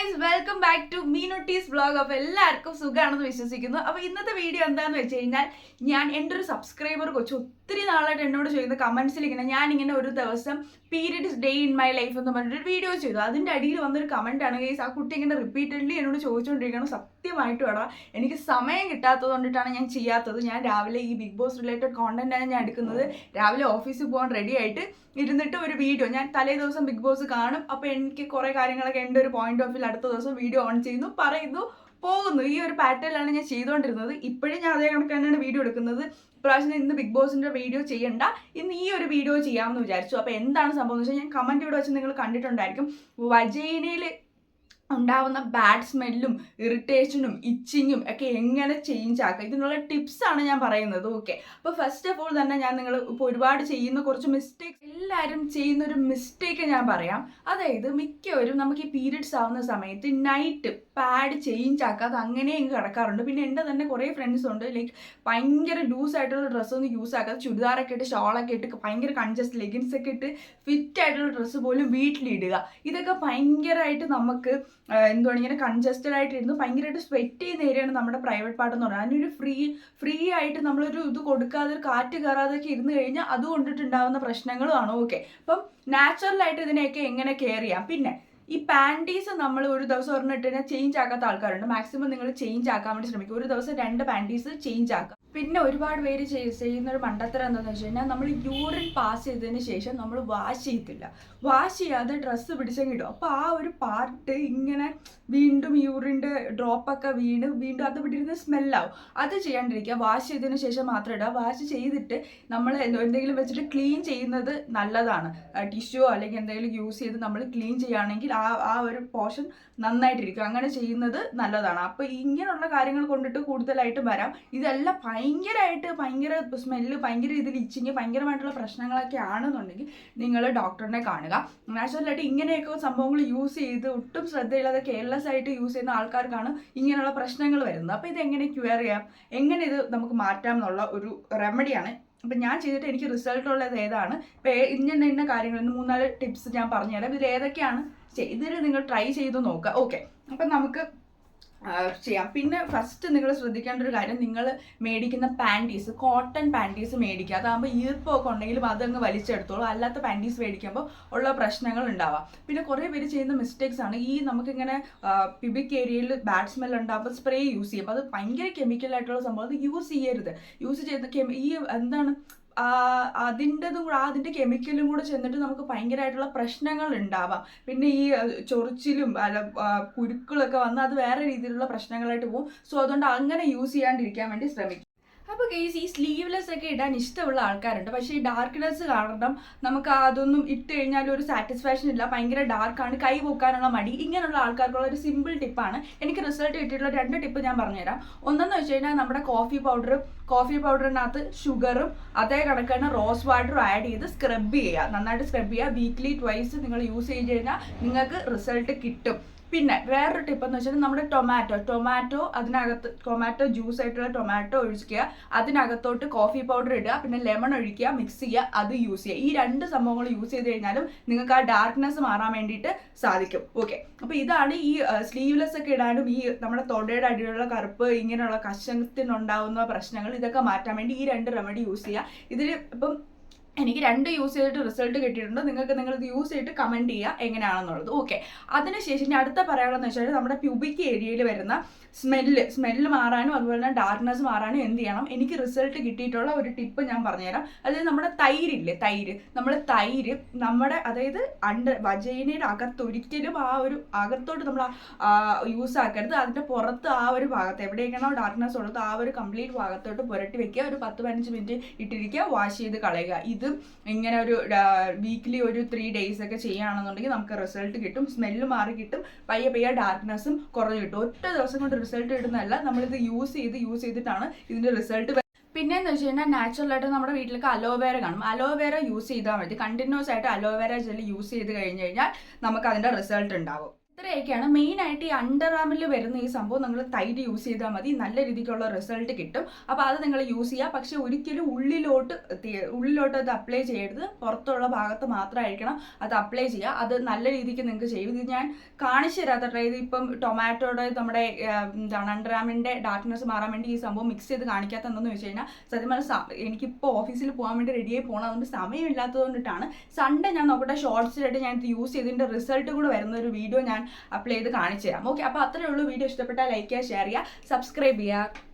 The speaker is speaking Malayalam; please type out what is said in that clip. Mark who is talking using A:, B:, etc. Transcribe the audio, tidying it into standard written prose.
A: Guys, welcome back to Meenutty's vlog. അപ്പോൾ എല്ലാവർക്കും സുഖമാണെന്ന് വിശ്വസിക്കുന്നു. അപ്പോൾ ഇന്നത്തെ വീഡിയോ എന്താണെന്ന് വെച്ച് കഴിഞ്ഞാൽ, എൻ്റെ ഒരു സബ്സ്ക്രൈബർ കൊച്ചു ഒത്തിരി നാളായിട്ട് എന്നോട് ചെയ്യുന്ന കമൻസിൽ ഞാനിങ്ങനെ ഒരു ദിവസം periods day in my life എന്ന് പറഞ്ഞിട്ട് വീഡിയോ ചെയ്തു. അതിൻ്റെ അടിയിൽ വന്നൊരു കമൻ്റ് ആണ് ഗൈസ്, ആ കുട്ടി ഇങ്ങനെ റിപ്പീറ്റഡ്ലി എന്നോട് ചോദിച്ചുകൊണ്ടിരിക്കുകയാണ്. സത്യമായിട്ട് വേണം, എനിക്ക് സമയം കിട്ടാത്തത് കൊണ്ടിട്ടാണ് ഞാൻ ചെയ്യാത്തത്. ഞാൻ രാവിലെ ഈ ബിഗ് ബോസ് റിലേറ്റഡ് കോണ്ടന്റാണ് ഞാൻ എടുക്കുന്നത്. രാവിലെ ഓഫീസിൽ പോകാൻ റെഡി ആയിട്ട് ഇരുന്നിട്ട് ഒരു വീഡിയോ ഞാൻ തലേ ദിവസം ബിഗ് ബോസ് കാണും. അപ്പോൾ എനിക്ക് കുറേ കാര്യങ്ങളൊക്കെ എൻ്റെ ഒരു പോയിന്റ് ഓഫ് വ്യൂ അടുത്ത ദിവസം വീഡിയോ ഓൺ ചെയ്യുന്നു, പറയുന്നു, പോകുന്നു. ഈ ഒരു പാറ്റേണിലാണ് ഞാൻ ചെയ്തുകൊണ്ടിരുന്നത്. ഇപ്പോഴും ഞാൻ അതേ കണക്ക് തന്നെയാണ് വീഡിയോ എടുക്കുന്നത്. ഇപ്രാവശ്യം ഇന്ന് ബിഗ് ബോസിൻ്റെ വീഡിയോ ചെയ്യണ്ട, ഇന്ന് ഈ ഒരു വീഡിയോ ചെയ്യാമെന്ന് വിചാരിച്ചു. അപ്പോൾ എന്താണ് സംഭവം എന്ന് വെച്ചാൽ, ഞാൻ കമൻറ്റ് ഇവിടെ വെച്ച് നിങ്ങൾ കണ്ടിട്ടുണ്ടായിരിക്കും, വജൈനയിൽ ഉണ്ടാവുന്ന ബാഡ് സ്മെല്ലും ഇറിറ്റേഷനും ഇച്ചിങ്ങും ഒക്കെ എങ്ങനെ ചേഞ്ച് ആക്കുക, ഇതിനുള്ള ടിപ്സാണ് ഞാൻ പറയുന്നത്. ഓക്കെ, അപ്പോൾ ഫസ്റ്റ് ഓഫ് ഓൾ തന്നെ ഞാൻ നിങ്ങൾ ഇപ്പോൾ ഒരുപാട് ചെയ്യുന്ന കുറച്ച് മിസ്റ്റേക്സ്, എല്ലാവരും ചെയ്യുന്ന ഒരു മിസ്റ്റേക്ക് ഞാൻ പറയാം. അതായത് മിക്കവരും നമുക്ക് ഈ പീരിയഡ്സ് ആവുന്ന സമയത്ത് നൈറ്റ് പാഡ് ചേഞ്ച് ആക്കാതെ അങ്ങനെ അങ്ങ് കിടക്കാറുണ്ട്. പിന്നെ എൻ്റെ തന്നെ കുറേ ഫ്രണ്ട്സ് ഉണ്ട്, ലൈക്ക് ഭയങ്കര ലൂസായിട്ടുള്ള ഡ്രസ്സൊന്നും യൂസ് ആക്കാതെ ചുരിദാറൊക്കെ ഇട്ട് ഷോളൊക്കെ ഇട്ട് ഭയങ്കര കൺജസ്റ്റ് ലെഗിൻസ് ഒക്കെ ഇട്ട് ഫിറ്റ് ആയിട്ടുള്ള ഡ്രസ്സ് പോലും വീട്ടിലിടുക. ഇതൊക്കെ ഭയങ്കരമായിട്ട് നമുക്ക് എന്തുവാണ്, ഇങ്ങനെ കൺജസ്റ്റഡ് ആയിട്ടിരുന്നു ഭയങ്കരമായിട്ട് സ്വെറ്റ് ചെയ്യുന്ന ഏരിയയാണ് നമ്മുടെ പ്രൈവറ്റ് പാർട്ട് എന്ന് പറയുന്നത്. അതിനൊരു ഫ്രീ ആയിട്ട് നമ്മളൊരു ഇത് കൊടുക്കാതെ, ഒരു കാറ്റ് കയറാതൊക്കെ ഇരുന്ന് കഴിഞ്ഞാൽ അതുകൊണ്ടിട്ടുണ്ടാകുന്ന പ്രശ്നങ്ങളുമാണ്. ഓക്കെ, അപ്പം നാച്ചുറലായിട്ട് ഇതിനെയൊക്കെ എങ്ങനെ കെയർ ചെയ്യാം. പിന്നെ ഈ പാൻറ്റീസ് നമ്മൾ ഒരു ദിവസം ഒരെണ്ണം ഇട്ട് കഴിഞ്ഞാൽ ചേഞ്ച് ആക്കാത്ത ആൾക്കാരുണ്ട്. മാക്സിമം നിങ്ങൾ ചേഞ്ച് ആക്കാൻ വേണ്ടി ശ്രമിക്കും. ഒരു ദിവസം 2 പാൻറ്റീസ് ചേഞ്ച് ആക്കാം. പിന്നെ ഒരുപാട് പേര് ചെയ്യുന്ന ഒരു മണ്ടത്തരം എന്താണെന്ന് വെച്ച് കഴിഞ്ഞാൽ, നമ്മൾ യൂറിൻ പാസ് ചെയ്തതിന് ശേഷം നമ്മൾ വാഷ് ചെയ്യത്തില്ല. വാഷ് ചെയ്യാതെ ഡ്രസ്സ് പിടിച്ചങ്ങിടും. അപ്പോൾ ആ ഒരു പാർട്ട് ഇങ്ങനെ വീണ്ടും യൂറിൻ്റെ ഡ്രോപ്പൊക്കെ വീണ്ടും അത് വിട്ടിരുന്ന് സ്മെല്ലാവും. അത് ചെയ്യാണ്ടിരിക്കുക. വാഷ് ചെയ്തതിന് ശേഷം മാത്രം ഇടുക. വാഷ് ചെയ്തിട്ട് നമ്മൾ എന്തെങ്കിലും വെച്ചിട്ട് ക്ലീൻ ചെയ്യുന്നത് നല്ലതാണ്. ടിഷ്യൂ അല്ലെങ്കിൽ എന്തെങ്കിലും യൂസ് ചെയ്ത് നമ്മൾ ക്ലീൻ ചെയ്യുകയാണെങ്കിൽ ആ ഒരു പോർഷൻ നന്നായിട്ടിരിക്കും. അങ്ങനെ ചെയ്യുന്നത് നല്ലതാണ്. അപ്പോൾ ഇങ്ങനെയുള്ള കാര്യങ്ങൾ കൊണ്ടിട്ട് കൂടുതലായിട്ട് വരാം. ഇതെല്ലാം ഭയങ്കര സ്മെല്ല്, ഭയങ്കര ഇതിൽ ഇച്ചിങ്, ഭയങ്കരമായിട്ടുള്ള പ്രശ്നങ്ങളൊക്കെ ആണെന്നുണ്ടെങ്കിൽ നിങ്ങൾ ഡോക്ടറിനെ കാണുക. നാച്ചുറലായിട്ട് ഇങ്ങനെയൊക്കെ സംഭവങ്ങൾ യൂസ് ചെയ്ത് ഒട്ടും ശ്രദ്ധയില്ലാതെ കെയർലെസ് ആയിട്ട് യൂസ് ചെയ്യുന്ന ആൾക്കാർക്കാണ് ഇങ്ങനെയുള്ള പ്രശ്നങ്ങൾ വരുന്നത്. അപ്പോൾ ഇതെങ്ങനെ ക്യൂർ ചെയ്യാം, എങ്ങനെ ഇത് നമുക്ക് മാറ്റാം എന്നുള്ള ഒരു റെമഡിയാണ്. അപ്പം ഞാൻ ചെയ്തിട്ട് എനിക്ക് റിസൾട്ട് ഉള്ളത് ഏതാണ്, ഇപ്പോൾ ഇന്ന കാര്യങ്ങൾ 3-4 ടിപ്സ് ഞാൻ പറഞ്ഞുതരാം. ഇതിൽ ഏതൊക്കെയാണ് ഇതിൽ നിങ്ങൾ ട്രൈ ചെയ്ത് നോക്കുക. ഓക്കെ, അപ്പം നമുക്ക് ചെയ്യാം. പിന്നെ ഫസ്റ്റ് നിങ്ങൾ ശ്രദ്ധിക്കേണ്ട ഒരു കാര്യം, നിങ്ങൾ മേടിക്കുന്ന പാൻറ്റീസ് കോട്ടൺ പാൻറ്റീസ് മേടിക്കുക. അതാകുമ്പോൾ ഈർപ്പമൊക്കെ ഉണ്ടെങ്കിലും അതങ്ങ് വലിച്ചെടുത്തോളൂ. അല്ലാത്ത പാൻറ്റീസ് മേടിക്കുമ്പോൾ ഉള്ള പ്രശ്നങ്ങൾ ഉണ്ടാവാം. പിന്നെ കുറേ പേര് ചെയ്യുന്ന മിസ്റ്റേക്സ് ആണ്, ഈ നമുക്കിങ്ങനെ പിബിക് ഏരിയയിൽ ബാഡ് സ്മെൽ ഉണ്ടാകുമ്പോൾ സ്പ്രേ യൂസ് ചെയ്യും. അത് ഭയങ്കര കെമിക്കലായിട്ടുള്ള സംഭവം, അത് യൂസ് ചെയ്യരുത്. യൂസ് ചെയ്ത് ഈ എന്താണ് അതിൻ്റെ കെമിക്കലും കൂടെ ചെന്നിട്ട് നമുക്ക് ഭയങ്കരമായിട്ടുള്ള പ്രശ്നങ്ങൾ ഉണ്ടാവാം. പിന്നെ ഈ ചൊറിച്ചിലും കുരുക്കളൊക്കെ വന്ന് അത് വേറെ രീതിയിലുള്ള പ്രശ്നങ്ങളായിട്ട് പോകും. സോ അതുകൊണ്ട് അങ്ങനെ യൂസ് ചെയ്യാണ്ടിരിക്കാൻ വേണ്ടി ശ്രമിക്കും. അപ്പോൾ ഗൈസ്, ഈ സ്ലീവ്ലെസ് ഒക്കെ ഇടാൻ ഇഷ്ടമുള്ള ആൾക്കാരുണ്ട്. പക്ഷേ ഈ ഡാർക്ക്നെസ് കാരണം നമുക്ക് അതൊന്നും ഇട്ട് കഴിഞ്ഞാൽ ഒരു സാറ്റിസ്ഫാക്ഷൻ ഇല്ല, ഭയങ്കര ഡാർക്കാണ്, കൈ പൊക്കാനുള്ള മടി. ഇങ്ങനെയുള്ള ആൾക്കാർക്കുള്ള ഒരു സിമ്പിൾ ടിപ്പാണ്. എനിക്ക് റിസൾട്ട് കിട്ടിയിട്ടുള്ള 2 ടിപ്പ് ഞാൻ പറഞ്ഞുതരാം. ഒന്നെന്ന് വെച്ച് കഴിഞ്ഞാൽ, നമ്മുടെ കോഫി പൗഡറിനകത്ത് ഷുഗറും അതേ കണക്കാണ് റോസ് വാട്ടറും ആഡ് ചെയ്ത് സ്ക്രബ് ചെയ്യുക. നന്നായിട്ട് സ്ക്രബ് ചെയ്യുക. വീക്ക്ലി ട്വൈസ് നിങ്ങൾ യൂസ് ചെയ്ത് കഴിഞ്ഞാൽ നിങ്ങൾക്ക് റിസൾട്ട് കിട്ടും. പിന്നെ വേറൊരു ടിപ്പ് എന്ന് വെച്ചാൽ, നമ്മുടെ ടൊമാറ്റോ ജ്യൂസ് ആയിട്ടുള്ള ടൊമാറ്റോ ഒഴിക്കുക, അതിനകത്തോട്ട് കോഫി പൗഡർ ഇടുക, പിന്നെ ലെമൺ ഒഴിക്കുക, മിക്സ് ചെയ്യുക, അത് യൂസ് ചെയ്യുക. ഈ 2 സംഭവങ്ങൾ യൂസ് ചെയ്ത് കഴിഞ്ഞാലും നിങ്ങൾക്ക് ആ ഡാർക്ക്നെസ് മാറാൻ വേണ്ടിയിട്ട് സാധിക്കും. ഓക്കെ, അപ്പോൾ ഇതാണ് ഈ സ്ലീവ്ലെസ് ഒക്കെ ഇടാനും ഈ നമ്മുടെ തൊടയുടെ അടിയിലുള്ള കറുപ്പ്, ഇങ്ങനെയുള്ള കഷത്തിനുണ്ടാവുന്ന പ്രശ്നങ്ങൾ, ഇതൊക്കെ മാറ്റാൻ വേണ്ടി ഈ 2 റെമഡി യൂസ് ചെയ്യുക. ഇതിൽ ഇപ്പം എനിക്ക് 2 യൂസ് ചെയ്തിട്ട് റിസൾട്ട് കിട്ടിയിട്ടുണ്ട്. നിങ്ങളിത് യൂസ് ചെയ്തിട്ട് കമൻറ്റ് ചെയ്യുക എങ്ങനെയാണെന്നുള്ളത്. ഓക്കെ, അതിനുശേഷം ഇനി അടുത്ത പറയാനുള്ളതെന്ന് വെച്ചാൽ, നമ്മുടെ പ്യൂബിക് ഏരിയയിൽ വരുന്ന സ്മെല്ല് മാറാനും അതുപോലെ തന്നെ ഡാർക്ക്നെസ് മാറാനും എന്ത് ചെയ്യണം, എനിക്ക് റിസൾട്ട് കിട്ടിയിട്ടുള്ള ഒരു ടിപ്പ് ഞാൻ പറഞ്ഞുതരാം. അതായത് നമ്മുടെ തൈര് നമ്മുടെ അതായത് വജൈനയുടെ അകത്തൊരിക്കലും ആ ഒരു അകത്തോട്ട് നമ്മൾ യൂസ് ആക്കരുത്. അതിൻ്റെ പുറത്ത് ആ ഒരു ഭാഗത്ത് എവിടെയൊക്കെയാണോ ഡാർക്ക്നെസ് ഉള്ളത് ആ ഒരു കംപ്ലീറ്റ് ഭാഗത്തോട്ട് പുരട്ടി വെക്കുക. ഒരു 10-15 മിനിറ്റ് ഇട്ടിരിക്കുക, വാഷ് ചെയ്ത് കളയുക. ഇതും ഇങ്ങനെ ഒരു വീക്ക്ലി ഒരു 3 days ഒക്കെ ചെയ്യുകയാണെന്നുണ്ടെങ്കിൽ നമുക്ക് റിസൾട്ട് കിട്ടും. സ്മെല്ല് മാറി കിട്ടും, പയ്യെ ഡാർക്ക്നെസ്സും കുറഞ്ഞു കിട്ടും. ഒറ്റ ദിവസം കൊണ്ട് റിസൾട്ട് കിട്ടുന്നതല്ല, നമ്മളിത് യൂസ് ചെയ്തിട്ടാണ് ഇതിൻ്റെ റിസൾട്ട്. പിന്നെയെന്ന് വെച്ച് കഴിഞ്ഞാൽ, നാച്ചുറലായിട്ട് നമ്മുടെ വീട്ടിലൊക്കെ അലോവേര കാണും. അലോവേര യൂസ് ചെയ്താൽ മതി. കണ്ടിന്യൂസ് ആയിട്ട് അലോവേര ജെൽ യൂസ് ചെയ്ത് കഴിഞ്ഞ് കഴിഞ്ഞാൽ നമുക്ക് അതിൻ്റെ റിസൾട്ട് ഉണ്ടാവും. ഇത്രയൊക്കെയാണ് മെയിനായിട്ട് ഈ അണ്ടർ ആമിൽ വരുന്ന ഈ സംഭവം. നിങ്ങൾ തൈര് യൂസ് ചെയ്താൽ മതി, നല്ല രീതിക്കുള്ള റിസൾട്ട് കിട്ടും. അപ്പോൾ അത് നിങ്ങൾ യൂസ് ചെയ്യുക. പക്ഷെ ഒരിക്കലും ഉള്ളിലോട്ട് അത് അപ്ലൈ ചെയ്യരുത്, പുറത്തുള്ള ഭാഗത്ത് മാത്രമായിരിക്കണം അത് അപ്ലൈ ചെയ്യുക. അത് നല്ല രീതിക്ക് നിങ്ങൾക്ക് ചെയ്യും. ഇത് ഞാൻ കാണിച്ചു തരാത്ത ഇത് ഇപ്പം ടൊമാറ്റോയുടെ നമ്മുടെ എന്താണ് അണ്ടർ ആമിൻ്റെ ഡാർക്ക്നെസ് മാറാൻ വേണ്ടി ഈ സംഭവം മിക്സ് ചെയ്ത് കാണിക്കാത്ത എന്താണെന്ന് വെച്ച് കഴിഞ്ഞാൽ, സത്യം പറഞ്ഞാൽ എനിക്കിപ്പോൾ ഓഫീസിൽ പോകാൻ വേണ്ടി റെഡിയായി പോകണം, അതുകൊണ്ട് സമയമില്ലാത്തത് കൊണ്ടിട്ടാണ്. സൺഡേ ഞാൻ നോക്കട്ടെ ഷോർട്സിലായിട്ട് ഞാൻ ഇത് യൂസ് ചെയ്തതിൻ്റെ റിസൾട്ട് കൂടെ വരുന്ന ഒരു വീഡിയോ ഞാൻ അപ്ലൈ ചെയ്ത് കാണിച്ചു തരാം. ഓക്കെ, അപ്പോൾ അത്രയേ ഉള്ളൂ. വീഡിയോ ഇഷ്ടപ്പെട്ടാൽ ലൈക്ക് ചെയ്യുക, ഷെയർ ചെയ്യുക, സബ്സ്ക്രൈബ് ചെയ്യുക.